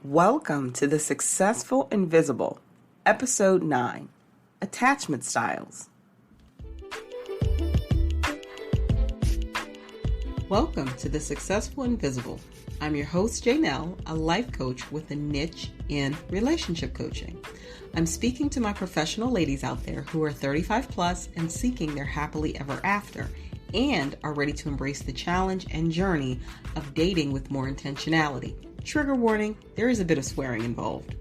Welcome to The Successful Invisible, Episode 9, Attachment Styles. Welcome to The Successful Invisible. I'm your host, Janelle, a life coach with a niche in relationship coaching. I'm speaking to my professional ladies out there who are 35 plus and seeking their happily ever after and are ready to embrace the challenge and journey of dating with more intentionality. Trigger warning, there is a bit of swearing involved.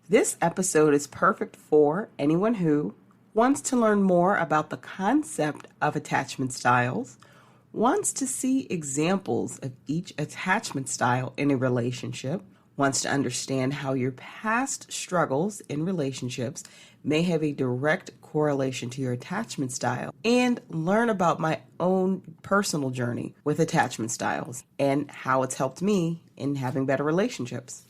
This episode is perfect for anyone who wants to learn more about the concept of attachment styles, wants to see examples of each attachment style in a relationship, wants to understand how your past struggles in relationships may have a direct correlation to your attachment style, and learn about my own personal journey with attachment styles and how it's helped me in having better relationships.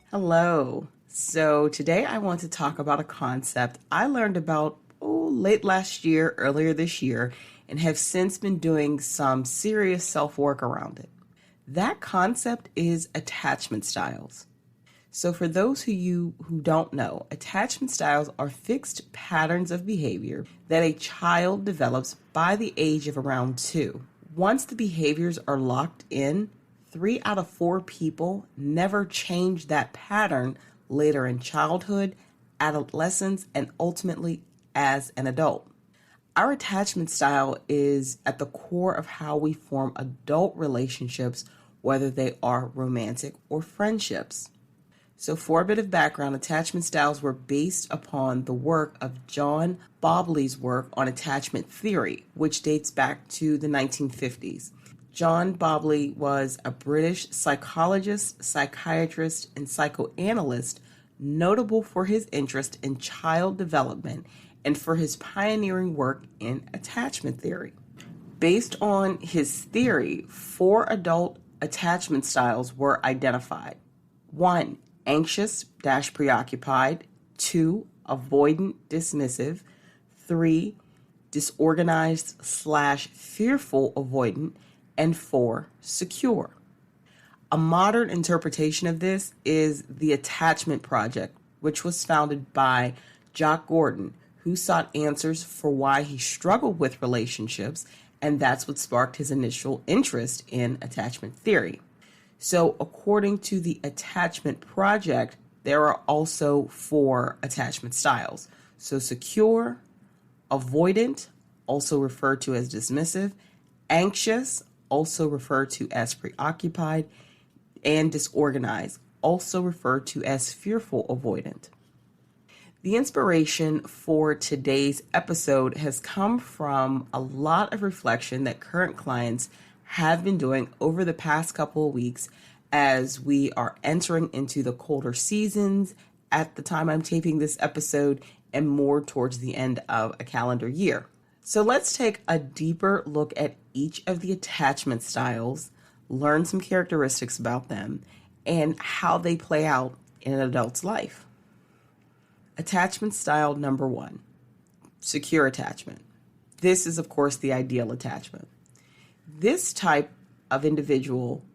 Hello. So today I want to talk about a concept I learned about late last year, earlier this year, and have since been doing some serious self-work around it. That concept is attachment styles. So for those who don't know, attachment styles are fixed patterns of behavior that a child develops by the age of around 2. Once the behaviors are locked in, 3 out of 4 people never change that pattern later in childhood, adolescence, and ultimately as an adult. Our attachment style is at the core of how we form adult relationships, whether they are romantic or friendships. So for a bit of background, attachment styles were based upon the work of John Bowlby's work on attachment theory, which dates back to the 1950s. John Bowlby was a British psychologist, psychiatrist, and psychoanalyst notable for his interest in child development and for his pioneering work in attachment theory. Based on his theory, 4 adult attachment styles were identified. 1. Anxious-preoccupied. 2. Avoidant dismissive. 3. Disorganized/fearful avoidant. And 4, secure. A modern interpretation of this is the Attachment Project, which was founded by Jock Gordon, who sought answers for why he struggled with relationships, and that's what sparked his initial interest in attachment theory. So according to the Attachment Project, there are also 4 attachment styles. So secure, avoidant, also referred to as dismissive, anxious, also referred to as preoccupied, and disorganized, also referred to as fearful avoidant. The inspiration for today's episode has come from a lot of reflection that current clients have been doing over the past couple of weeks as we are entering into the colder seasons at the time I'm taping this episode and more towards the end of a calendar year. So let's take a deeper look at each of the attachment styles, learn some characteristics about them, and how they play out in an adult's life. Attachment style number 1, secure attachment. This is, of course, the ideal attachment. This type of individual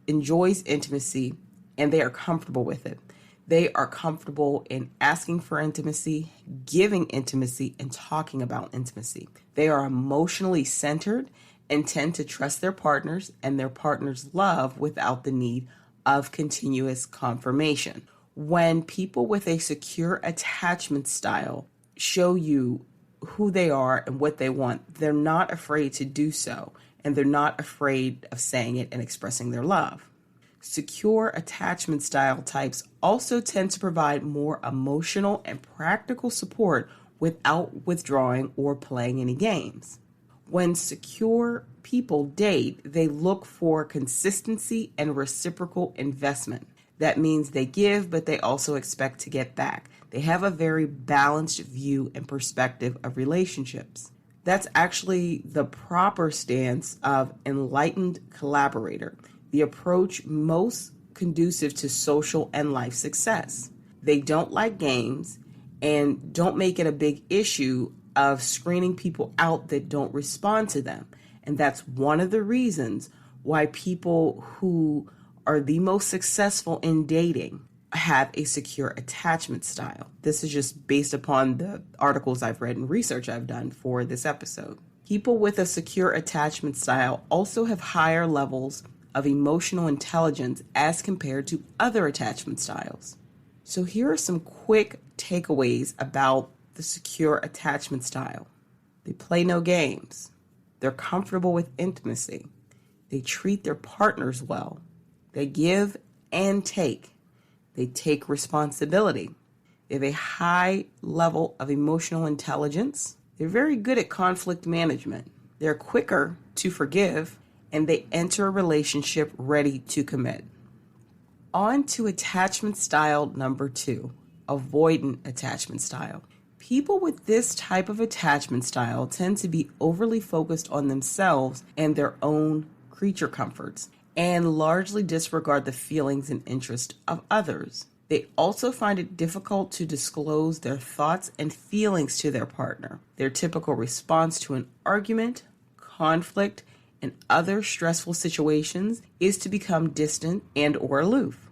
enjoys intimacy and they are comfortable with it. They are comfortable in asking for intimacy, giving intimacy, and talking about intimacy. They are emotionally centered and tend to trust their partners and their partner's love without the need of continuous confirmation. When people with a secure attachment style show you who they are and what they want, they're not afraid to do so, and they're not afraid of saying it and expressing their love. Secure attachment style types also tend to provide more emotional and practical support without withdrawing or playing any games. When secure people date, they look for consistency and reciprocal investment. That means they give, but they also expect to get back. They have a very balanced view and perspective of relationships. That's actually the proper stance of enlightened collaborator, the approach most conducive to social and life success. They don't like games and don't make it a big issue of screening people out that don't respond to them. And that's one of the reasons why people who are the most successful in dating have a secure attachment style. This is just based upon the articles I've read and research I've done for this episode. People with a secure attachment style also have higher levels of emotional intelligence as compared to other attachment styles. So here are some quick takeaways about the secure attachment style. They play no games. They're comfortable with intimacy. They treat their partners well. They give and take. They take responsibility. They have a high level of emotional intelligence. They're very good at conflict management. They're quicker to forgive, and they enter a relationship ready to commit. On to attachment style number 2, avoidant attachment style. People with this type of attachment style tend to be overly focused on themselves and their own creature comforts, and largely disregard the feelings and interests of others. They also find it difficult to disclose their thoughts and feelings to their partner. Their typical response to an argument, conflict, and other stressful situations is to become distant and or aloof.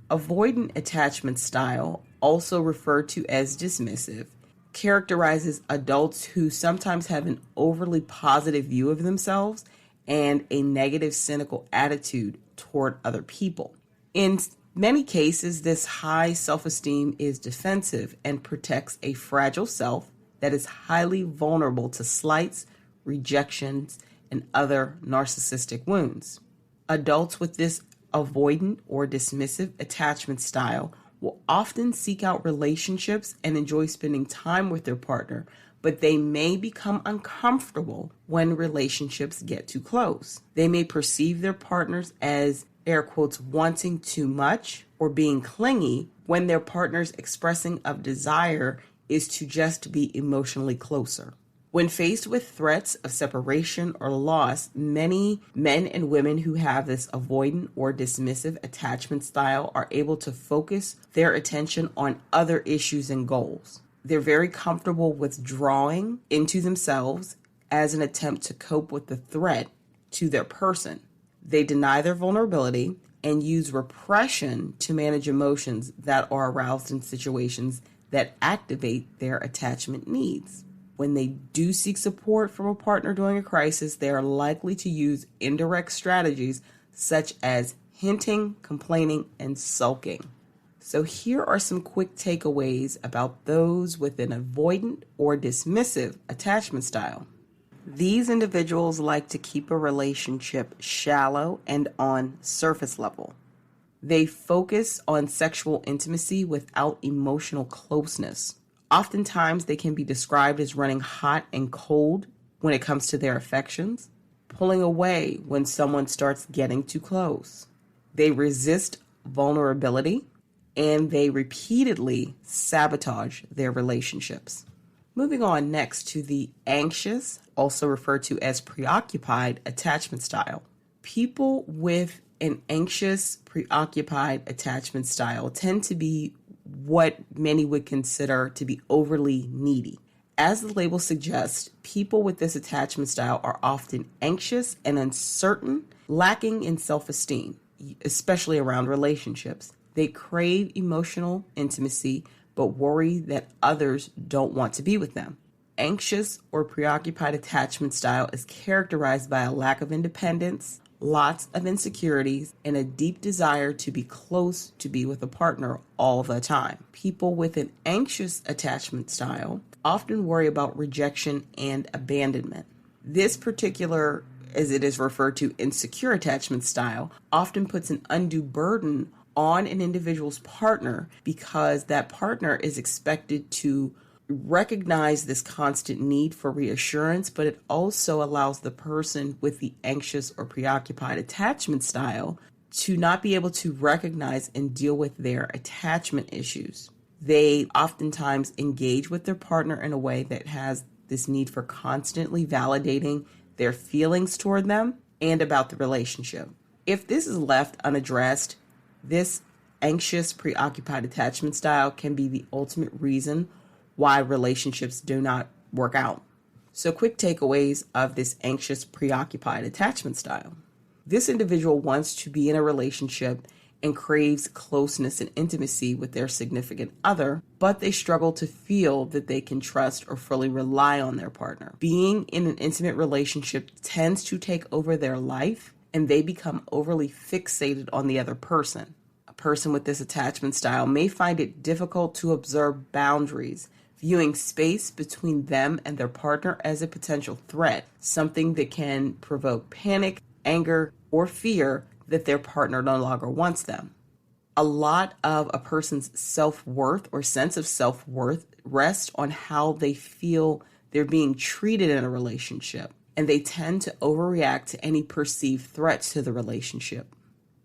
Avoidant attachment style, also referred to as dismissive, characterizes adults who sometimes have an overly positive view of themselves and a negative, cynical attitude toward other people. In many cases, this high self-esteem is defensive and protects a fragile self that is highly vulnerable to slights, rejections, and other narcissistic wounds. Adults with this avoidant or dismissive attachment style will often seek out relationships and enjoy spending time with their partner, but they may become uncomfortable when relationships get too close. They may perceive their partners as, air quotes, wanting too much or being clingy when their partner's expressing of desire is to just be emotionally closer. When faced with threats of separation or loss, many men and women who have this avoidant or dismissive attachment style are able to focus their attention on other issues and goals. They're very comfortable withdrawing into themselves as an attempt to cope with the threat to their person. They deny their vulnerability and use repression to manage emotions that are aroused in situations that activate their attachment needs. When they do seek support from a partner during a crisis, they are likely to use indirect strategies such as hinting, complaining, and sulking. So here are some quick takeaways about those with an avoidant or dismissive attachment style. These individuals like to keep a relationship shallow and on surface level. They focus on sexual intimacy without emotional closeness. Oftentimes, they can be described as running hot and cold when it comes to their affections, pulling away when someone starts getting too close. They resist vulnerability, and they repeatedly sabotage their relationships. Moving on next to the anxious, also referred to as preoccupied attachment style. People with an anxious, preoccupied attachment style tend to be what many would consider to be overly needy. As the label suggests, people with this attachment style are often anxious and uncertain, lacking in self-esteem, especially around relationships. They crave emotional intimacy, but worry that others don't want to be with them. Anxious or preoccupied attachment style is characterized by a lack of independence, lots of insecurities, and a deep desire to be close to be with a partner all the time. People with an anxious attachment style often worry about rejection and abandonment. This particular, as it is referred to, insecure attachment style often puts an undue burden on an individual's partner because that partner is expected to recognize this constant need for reassurance, but it also allows the person with the anxious or preoccupied attachment style to not be able to recognize and deal with their attachment issues. They oftentimes engage with their partner in a way that has this need for constantly validating their feelings toward them and about the relationship. If this is left unaddressed, this anxious, preoccupied attachment style can be the ultimate reason why relationships do not work out. So, quick takeaways of this anxious, preoccupied attachment style. This individual wants to be in a relationship and craves closeness and intimacy with their significant other, but they struggle to feel that they can trust or fully rely on their partner. Being in an intimate relationship tends to take over their life, and they become overly fixated on the other person. A person with this attachment style may find it difficult to observe boundaries, viewing space between them and their partner as a potential threat, something that can provoke panic, anger, or fear that their partner no longer wants them. A lot of a person's self-worth or sense of self-worth rests on how they feel they're being treated in a relationship, and they tend to overreact to any perceived threats to the relationship.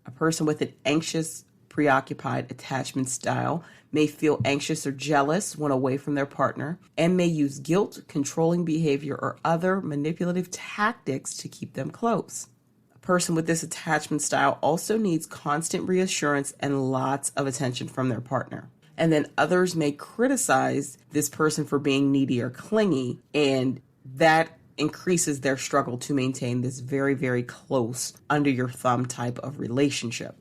A person with an anxious, preoccupied attachment style may feel anxious or jealous when away from their partner and may use guilt, controlling behavior, or other manipulative tactics to keep them close. Person with this attachment style also needs constant reassurance and lots of attention from their partner. And then others may criticize this person for being needy or clingy, and that increases their struggle to maintain this very, very close, under your thumb type of relationship.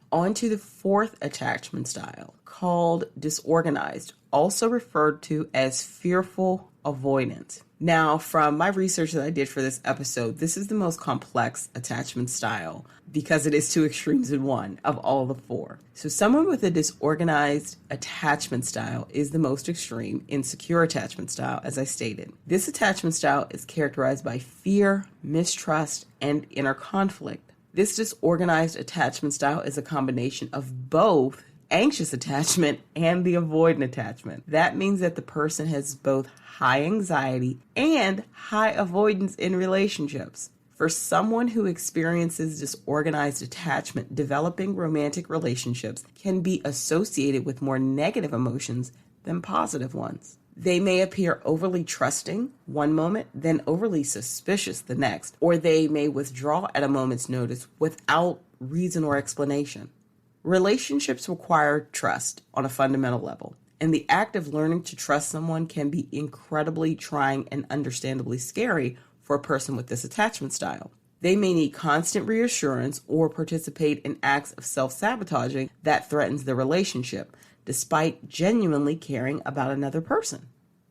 On to the fourth attachment style, called disorganized, also referred to as fearful avoidant. Now, from my research that I did for this episode, this is the most complex attachment style because it is two extremes in one of all the four. So someone with a disorganized attachment style is the most extreme insecure attachment style, as I stated. This attachment style is characterized by fear, mistrust, and inner conflict. This disorganized attachment style is a combination of both anxious attachment and the avoidant attachment. That means that the person has both high anxiety and high avoidance in relationships. For someone who experiences disorganized attachment, developing romantic relationships can be associated with more negative emotions than positive ones. They may appear overly trusting one moment, then overly suspicious the next, or they may withdraw at a moment's notice without reason or explanation. Relationships require trust on a fundamental level, and the act of learning to trust someone can be incredibly trying and understandably scary for a person with this attachment style. They may need constant reassurance or participate in acts of self-sabotaging that threatens the relationship, despite genuinely caring about another person.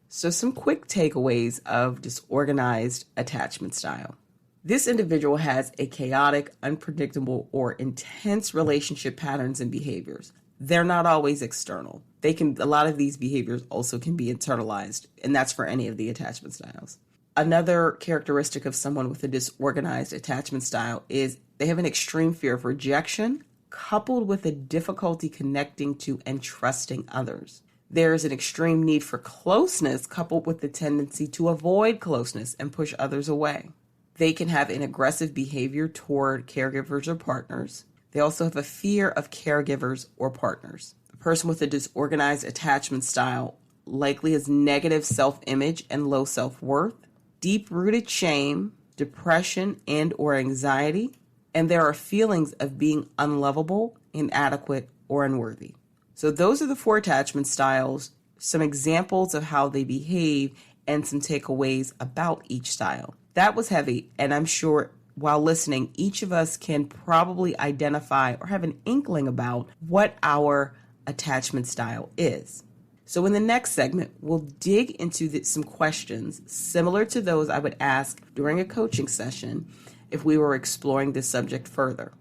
So some quick takeaways of disorganized attachment style. This individual has a chaotic, unpredictable, or intense relationship patterns and behaviors. They're not always external. A lot of these behaviors also can be internalized, and that's for any of the attachment styles. Another characteristic of someone with a disorganized attachment style is they have an extreme fear of rejection, coupled with a difficulty connecting to and trusting others. There is an extreme need for closeness, coupled with the tendency to avoid closeness and push others away. They can have an aggressive behavior toward caregivers or partners. They also have a fear of caregivers or partners. A person with a disorganized attachment style likely has negative self-image and low self-worth, deep-rooted shame, depression, and or anxiety, and there are feelings of being unlovable, inadequate, or unworthy. So those are the four attachment styles, some examples of how they behave, and some takeaways about each style. That was heavy, and I'm sure while listening, each of us can probably identify or have an inkling about what our attachment style is. So in the next segment, we'll dig into some questions similar to those I would ask during a coaching session if we were exploring this subject further.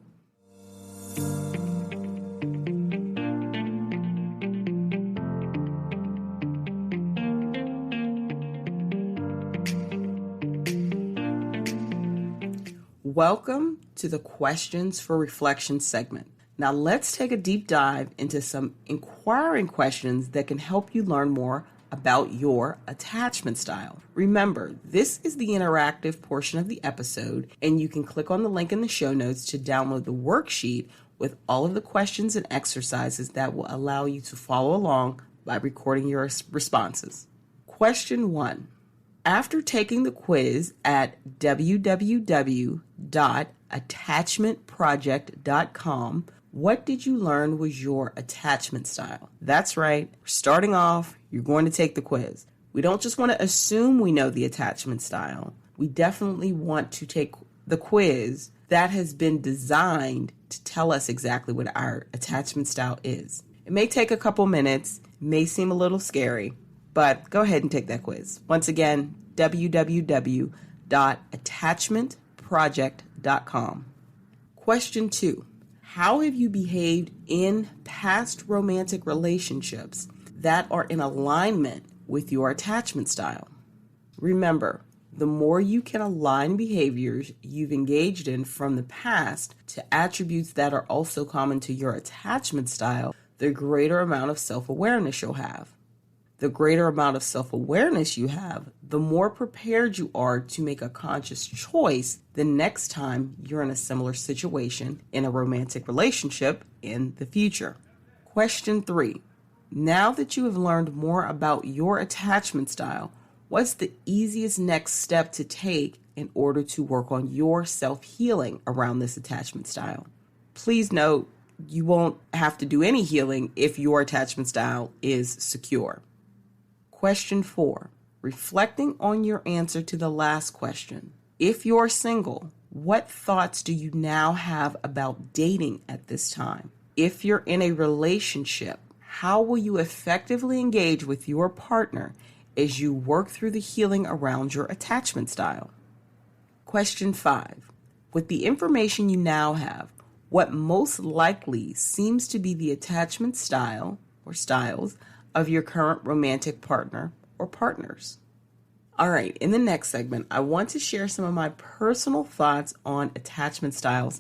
Welcome to the Questions for Reflection segment. Now let's take a deep dive into some inquiring questions that can help you learn more about your attachment style. Remember, this is the interactive portion of the episode, and you can click on the link in the show notes to download the worksheet with all of the questions and exercises that will allow you to follow along by recording your responses. Question 1. After taking the quiz at www.attachmentproject.com, what did you learn was your attachment style? That's right. Starting off, you're going to take the quiz. We don't just want to assume we know the attachment style. We definitely want to take the quiz that has been designed to tell us exactly what our attachment style is. It may take a couple minutes, may seem a little scary, but go ahead and take that quiz. Once again, www.attachmentproject.com. Question 2. How have you behaved in past romantic relationships that are in alignment with your attachment style? Remember, the more you can align behaviors you've engaged in from the past to attributes that are also common to your attachment style, the greater amount of self-awareness you'll have. The greater amount of self-awareness you have, the more prepared you are to make a conscious choice the next time you're in a similar situation in a romantic relationship in the future. Question 3. Now that you have learned more about your attachment style, what's the easiest next step to take in order to work on your self-healing around this attachment style? Please note, you won't have to do any healing if your attachment style is secure. Question 4. Reflecting on your answer to the last question. If you're single, what thoughts do you now have about dating at this time? If you're in a relationship, how will you effectively engage with your partner as you work through the healing around your attachment style? Question 5. With the information you now have, what most likely seems to be the attachment style or styles of your current romantic partner or partners? All right, in the next segment, I want to share some of my personal thoughts on attachment styles.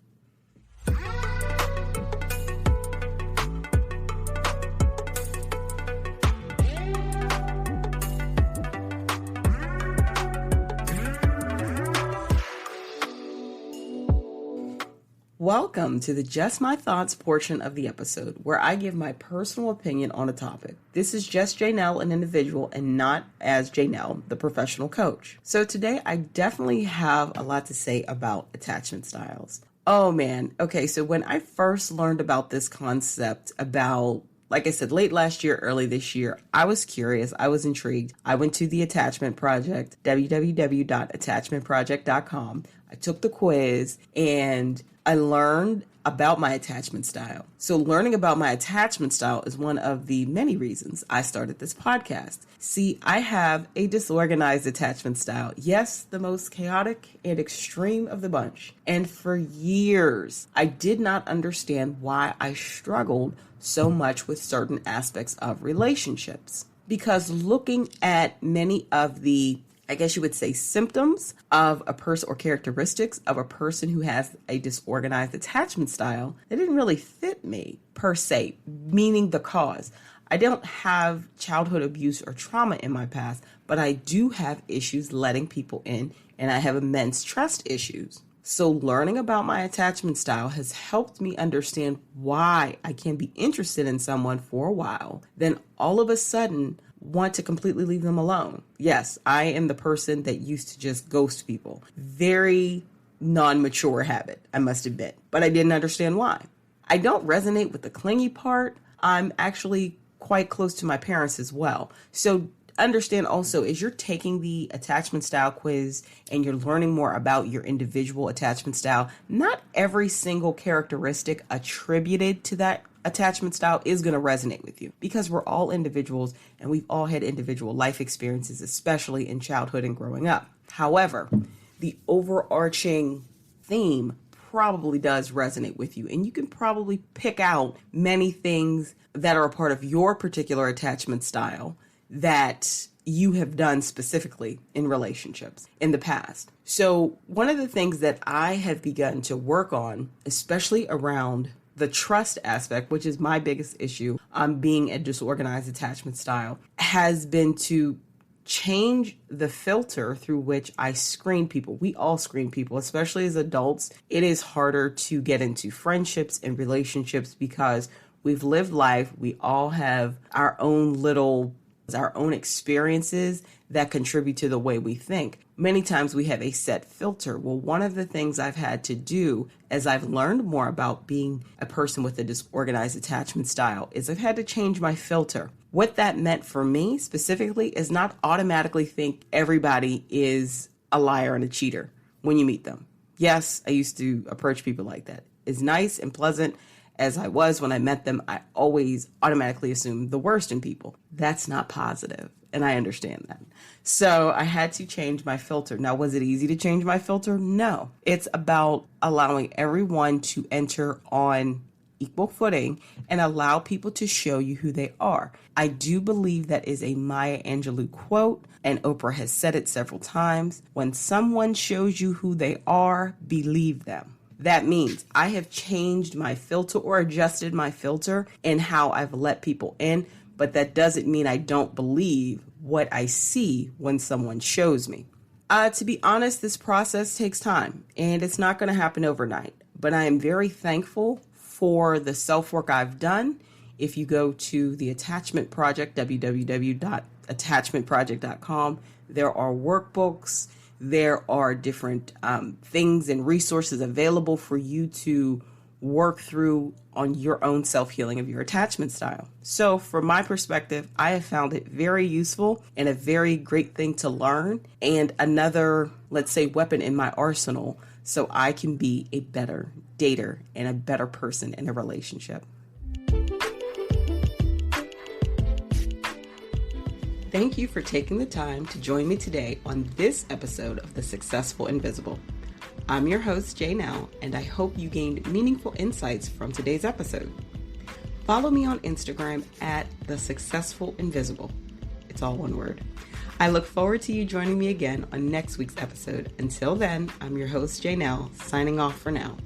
Welcome to the Just My Thoughts portion of the episode, where I give my personal opinion on a topic. This is just Janelle, an individual, and not as Janelle, the professional coach. So today I definitely have a lot to say about attachment styles. Oh man, okay, so when I first learned about this concept about, like I said, late last year, early this year, I was curious, I was intrigued. I went to the Attachment Project, www.attachmentproject.com. I took the quiz and I learned about my attachment style. So learning about my attachment style is one of the many reasons I started this podcast. See, I have a disorganized attachment style. Yes, the most chaotic and extreme of the bunch. And for years, I did not understand why I struggled so much with certain aspects of relationships. Because looking at many of the, I guess you would say, symptoms of a person or characteristics of a person who has a disorganized attachment style, it didn't really fit me per se, meaning the cause. I don't have childhood abuse or trauma in my past, but I do have issues letting people in, and I have immense trust issues. So learning about my attachment style has helped me understand why I can be interested in someone for a while, then all of a sudden want to completely leave them alone. Yes, I am the person that used to just ghost people. Very non-mature habit, I must admit, but I didn't understand why. I don't resonate with the clingy part. I'm actually quite close to my parents as well. So understand also, as you're taking the attachment style quiz and you're learning more about your individual attachment style, not every single characteristic attributed to that attachment style is going to resonate with you, because we're all individuals and we've all had individual life experiences, especially in childhood and growing up. However, the overarching theme probably does resonate with you, and you can probably pick out many things that are a part of your particular attachment style that you have done specifically in relationships in the past. So one of the things that I have begun to work on, especially around the trust aspect, which is my biggest issue, being a disorganized attachment style, has been to change the filter through which I screen people. We all screen people, especially as adults. It is harder to get into friendships and relationships because we've lived life. We all have our own experiences that contribute to the way we think. Many times we have a set filter. Well, one of the things I've had to do as I've learned more about being a person with a disorganized attachment style is I've had to change my filter. What that meant for me specifically is not automatically think everybody is a liar and a cheater when you meet them. Yes, I used to approach people like that. As nice and pleasant as I was when I met them, I always automatically assumed the worst in people. That's not positive, and I understand that. So I had to change my filter. Now, was it easy to change my filter? No. It's about allowing everyone to enter on equal footing and allow people to show you who they are. I do believe that is a Maya Angelou quote, and Oprah has said it several times. When someone shows you who they are, believe them. That means I have changed my filter or adjusted my filter in how I've let people in, but that doesn't mean I don't believe what I see when someone shows me. To be honest, this process takes time, and it's not going to happen overnight, but I am very thankful for the self-work I've done. If you go to the Attachment Project, www.attachmentproject.com, there are workbooks, there are different things and resources available for you to work through on your own self-healing of your attachment style. So from my perspective, I have found it very useful and a very great thing to learn, and another, let's say, weapon in my arsenal so I can be a better dater and a better person in a relationship. Thank you for taking the time to join me today on this episode of The Successful Invisible. I'm your host, Janelle, and I hope you gained meaningful insights from today's episode. Follow me on Instagram at The Successful Invisible. It's all one word. I look forward to you joining me again on next week's episode. Until then, I'm your host, Janelle, signing off for now.